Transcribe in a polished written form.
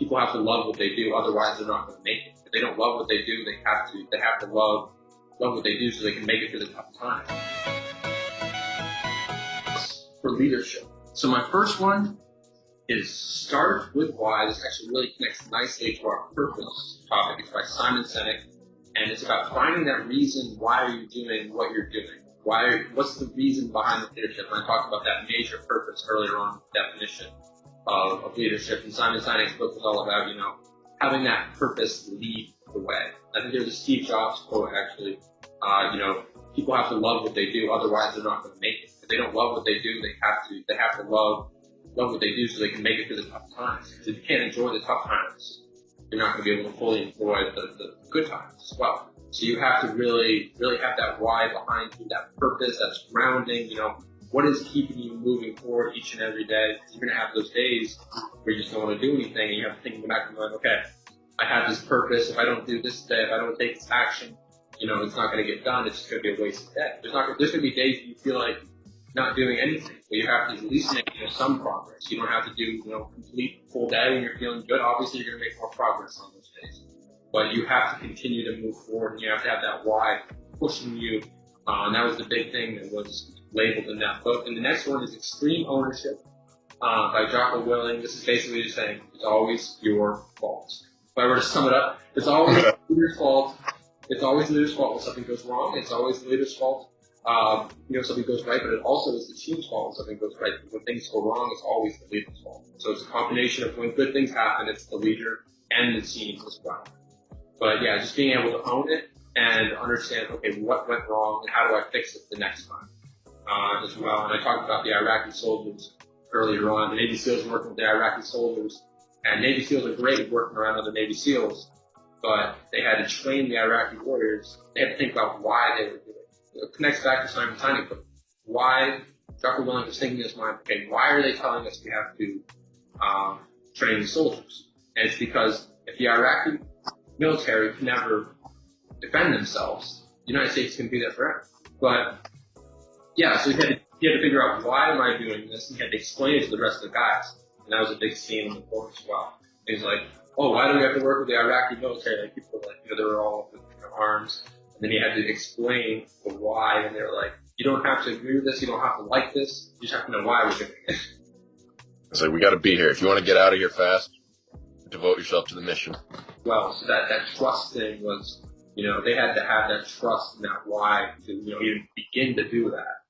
people have to love what they do, otherwise they're not going to make it. If they don't love what they do, they have to love what they do so they can make it through the tough times. For leadership. So my first one is start with why. This actually really connects nicely to our purpose topic. It's by Simon Sinek, and it's about finding that reason why are you doing what you're doing. What's the reason behind the leadership? And I talked about that major purpose earlier on, definition of leadership. And Simon Sinek's book is all about, having that purpose lead the way. I think there's a Steve Jobs quote actually. People have to love what they do, otherwise they're not going to make it. If they don't love what they do, they have to love what they do so they can make it through the tough times. Because if you can't enjoy the tough times, you're not going to be able to fully enjoy the good times as well. So you have to really, really have that why behind you, that purpose, that's grounding, what is keeping you moving forward each and every day? Because you're going to have those days where you just don't want to do anything and you have to think in the back of your mind, okay, I have this purpose. If I don't do this today, if I don't take this action, it's not going to get done. It's just going to be a wasted day. There's going to be days that you feel like not doing anything, but you have to at least make some progress. You don't have to do complete full day when you're feeling good. Obviously, you're going to make more progress on those days, but you have to continue to move forward, and you have to have that why pushing you. And that was the big thing that was labeled in that book. And the next one is Extreme Ownership by Jocko Willink. This is basically just saying it's always your fault. If I were to sum it up, it's always your fault. It's always the leader's fault when something goes wrong. It's always the leader's fault. Something goes right, but it also is the team's fault when something goes right. When things go wrong, it's always the leader's fault. So it's a combination of when good things happen, it's the leader and the team as well. But yeah, just being able to own it and understand, okay, what went wrong and how do I fix it the next time as well. And I talked about the Iraqi soldiers earlier on. The Navy SEALs working with the Iraqi soldiers, and Navy SEALs are great at working around other Navy SEAls, but they had to train the Iraqi warriors. They had to think about why they were doing it. It connects back to Simon Sinek, but why Dr. Willink was thinking in his mind, okay, why are they telling us we have to train the soldiers? And it's because if the Iraqi military can never defend themselves, the United States can do that forever. But yeah, so he had to figure out why am I doing this, and he had to explain it to the rest of the guys. And that was a big scene in the book as well. And he's like, oh, why do we have to work with the Iraqi military? Like people were like, they were all with arms. And then he had to explain the why, and they were like, you don't have to agree with this, you don't have to like this, you just have to know why we're doing it. It's like, we got to be here. If you want to get out of here fast, devote yourself to the mission. Well, so that trust thing was, they had to have that trust and that why to, even begin to do that.